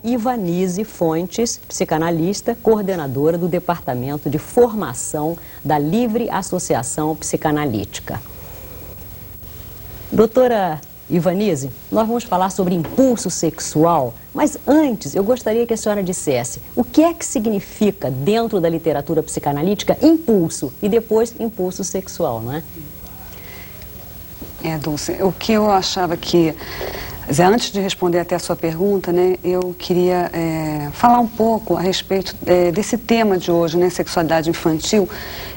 Ivanise Fontes, psicanalista, coordenadora do Departamento de Formação da Livre Associação Psicanalítica. Doutora Ivanise, nós vamos falar sobre impulso sexual, mas antes eu gostaria que a senhora dissesse o que é que significa dentro da literatura psicanalítica impulso e depois impulso sexual, não é? Dulce, o que eu achava que... Antes de responder até a sua pergunta, né, eu queria falar um pouco a respeito desse tema de hoje, né, sexualidade infantil,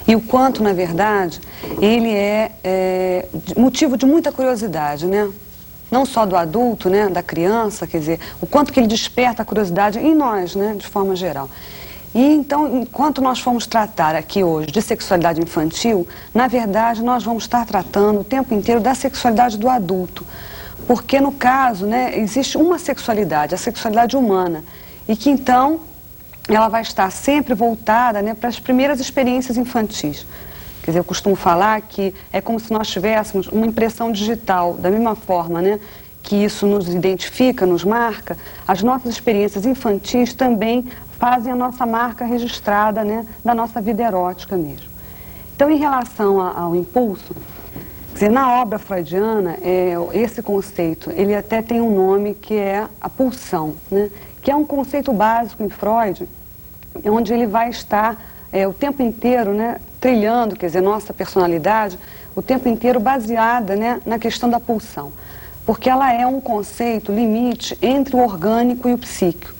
e o quanto, na verdade, ele é motivo de muita curiosidade, né? Não só do adulto, né, da criança, quer dizer, o quanto que ele desperta a curiosidade em nós, né, de forma geral. E então, enquanto nós formos tratar aqui hoje de sexualidade infantil, na verdade, nós vamos estar tratando o tempo inteiro da sexualidade do adulto. Porque, no caso, né, existe uma sexualidade, a sexualidade humana, e que, então, ela vai estar sempre voltada, né, para as primeiras experiências infantis. Quer dizer, eu costumo falar que é como se nós tivéssemos uma impressão digital, da mesma forma, né, que isso nos identifica, nos marca, as nossas experiências infantis também fazem a nossa marca registrada, né, da nossa vida erótica mesmo. Então, em relação ao impulso, quer dizer, na obra freudiana, esse conceito, ele até tem um nome que é a pulsão, né? Que é um conceito básico em Freud, onde ele vai estar o tempo inteiro, né, trilhando, quer dizer, nossa personalidade, o tempo inteiro baseada, né, na questão da pulsão. Porque ela é um conceito limite entre o orgânico e o psíquico.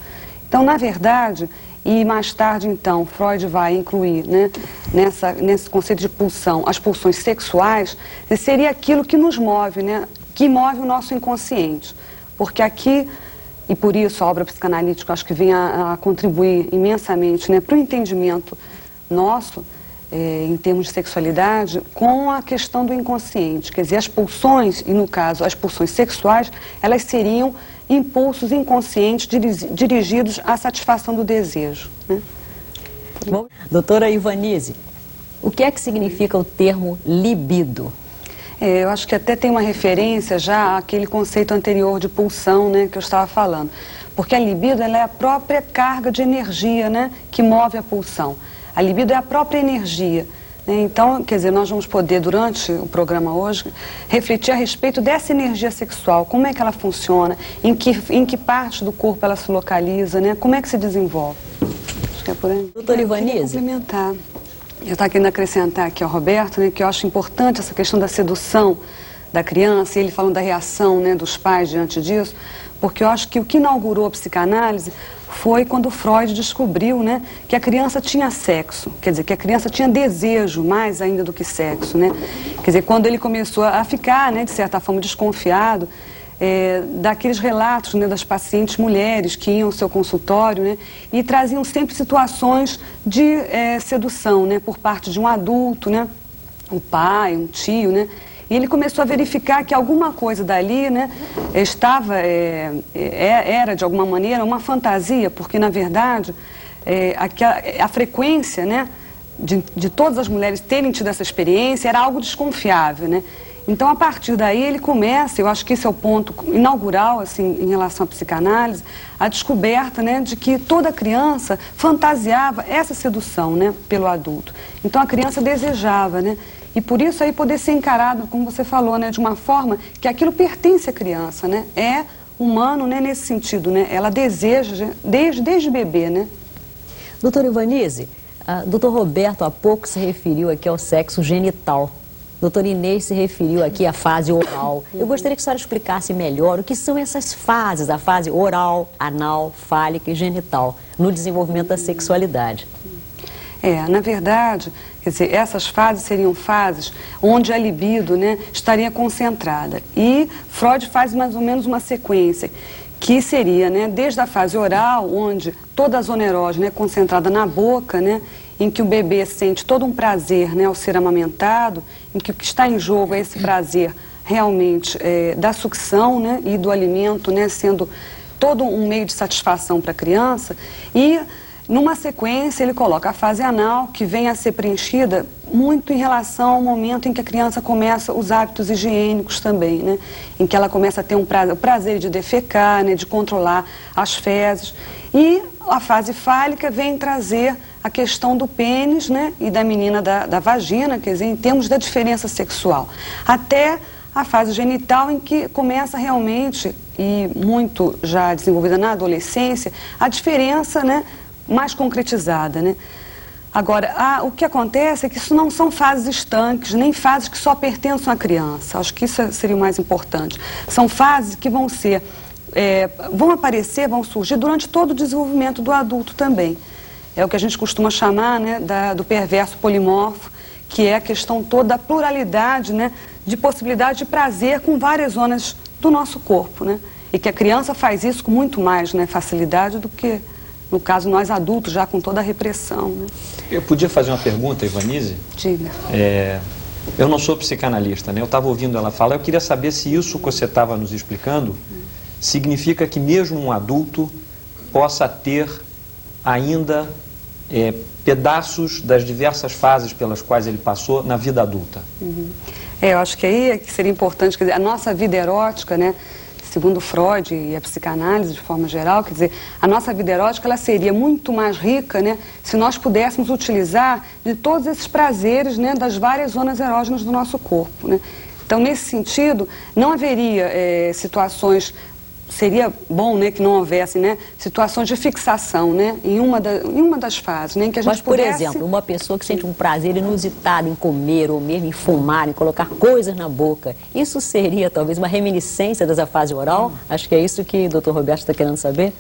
Então, na verdade... E mais tarde, então, Freud vai incluir, né, nesse conceito de pulsão, as pulsões sexuais, seria aquilo que nos move, né, que move o nosso inconsciente. Porque aqui, e por isso a obra psicanalítica acho que vem a contribuir imensamente, né, para o entendimento nosso, em termos de sexualidade, com a questão do inconsciente. Quer dizer, as pulsões, e no caso as pulsões sexuais, elas seriam impulsos inconscientes dirigidos à satisfação do desejo, né? Bom, doutora Ivanise, o que é que significa o termo libido? Eu acho que até tem uma referência já àquele conceito anterior de pulsão, né, que eu estava falando. Porque a libido, ela é a própria carga de energia, né, que move a pulsão. A libido é a própria energia. Então, quer dizer, nós vamos poder, durante o programa hoje, refletir a respeito dessa energia sexual, como é que ela funciona, em que parte do corpo ela se localiza, né? Como é que se desenvolve. Acho que é por aí. Doutora Ivanise. Eu queria complementar. Eu estava querendo acrescentar aqui ao Roberto, né, que eu acho importante essa questão da sedução da criança, e ele falando da reação, né, dos pais diante disso, porque eu acho que o que inaugurou a psicanálise foi quando Freud descobriu, né, que a criança tinha sexo, quer dizer, que a criança tinha desejo mais ainda do que sexo, né? Quer dizer, quando ele começou a ficar, né, de certa forma, desconfiado daqueles relatos, né, das pacientes mulheres que iam ao seu consultório, né, e traziam sempre situações de sedução, né, por parte de um adulto, né, um pai, um tio, né? E ele começou a verificar que alguma coisa dali, né, era de alguma maneira uma fantasia, porque na verdade a frequência, né, de todas as mulheres terem tido essa experiência era algo desconfiável, né? Então, a partir daí, ele começa, eu acho que esse é o ponto inaugural, assim, em relação à psicanálise, a descoberta, né, de que toda criança fantasiava essa sedução, né, pelo adulto. Então, a criança desejava, né? E por isso aí poder ser encarado, como você falou, né, de uma forma que aquilo pertence à criança, né? É humano, né, nesse sentido, né? Ela deseja desde bebê, né? Doutora Ivanise, doutor Roberto há pouco se referiu aqui ao sexo genital. Doutora Inês se referiu aqui à fase oral. Eu gostaria que a senhora explicasse melhor o que são essas fases, a fase oral, anal, fálica e genital, no desenvolvimento da sexualidade. Na verdade, quer dizer, essas fases seriam fases onde a libido, né, estaria concentrada. E Freud faz mais ou menos uma sequência, que seria, né, desde a fase oral, onde toda a zona erógena é concentrada na boca, né, em que o bebê sente todo um prazer, né, ao ser amamentado, em que o que está em jogo é esse prazer realmente da sucção, né, e do alimento, né, sendo todo um meio de satisfação para a criança. E numa sequência ele coloca a fase anal, que vem a ser preenchida muito em relação ao momento em que a criança começa os hábitos higiênicos também, né? Em que ela começa a ter o prazer de defecar, né? De controlar as fezes. E a fase fálica vem trazer a questão do pênis, né? E da menina da vagina, quer dizer, em termos da diferença sexual. Até a fase genital, em que começa realmente, e muito já desenvolvida na adolescência, a diferença, né? Mais concretizada, né? Agora, o que acontece é que isso não são fases estanques, nem fases que só pertencem à criança. Acho que isso seria o mais importante. São fases que vão ser, vão aparecer, vão surgir durante todo o desenvolvimento do adulto também. É o que a gente costuma chamar, né, do perverso polimorfo, que é a questão toda da pluralidade, né, de possibilidade de prazer com várias zonas do nosso corpo, né? E que a criança faz isso com muito mais, né, facilidade do que, no caso, nós adultos, já com toda a repressão, né? Eu podia fazer uma pergunta, Ivanise? Diga. Eu não sou psicanalista, né? Eu estava ouvindo ela falar, eu queria saber se isso que você estava nos explicando significa que mesmo um adulto possa ter ainda pedaços das diversas fases pelas quais ele passou na vida adulta. Eu acho que aí é que seria importante, quer dizer, a nossa vida erótica, né? Segundo Freud e a psicanálise de forma geral, quer dizer, a nossa vida erótica ela seria muito mais rica, né, se nós pudéssemos utilizar de todos esses prazeres, né, das várias zonas erógenas do nosso corpo, né. Então, nesse sentido, não haveria situações, seria bom, né, que não houvesse, né, situações de fixação, né, em uma das fases, né, em que a gente Mas, por exemplo, uma pessoa que sente um prazer inusitado em comer ou mesmo em fumar, em colocar coisas na boca, isso seria talvez uma reminiscência dessa fase oral? Acho que é isso que o Dr. Roberto está querendo saber.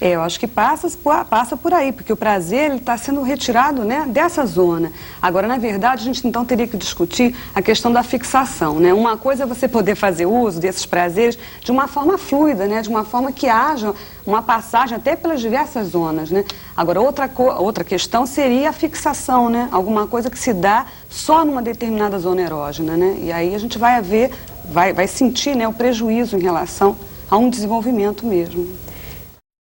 Eu acho que passa por aí, porque o prazer está sendo retirado, né, dessa zona. Agora, na verdade, a gente então teria que discutir a questão da fixação, né? Uma coisa é você poder fazer uso desses prazeres de uma forma fluida, né, de uma forma que haja uma passagem até pelas diversas zonas, né? Agora, outra questão seria a fixação, né? Alguma coisa que se dá só numa determinada zona erógena, né? E aí a gente vai sentir, né, o prejuízo em relação a um desenvolvimento mesmo.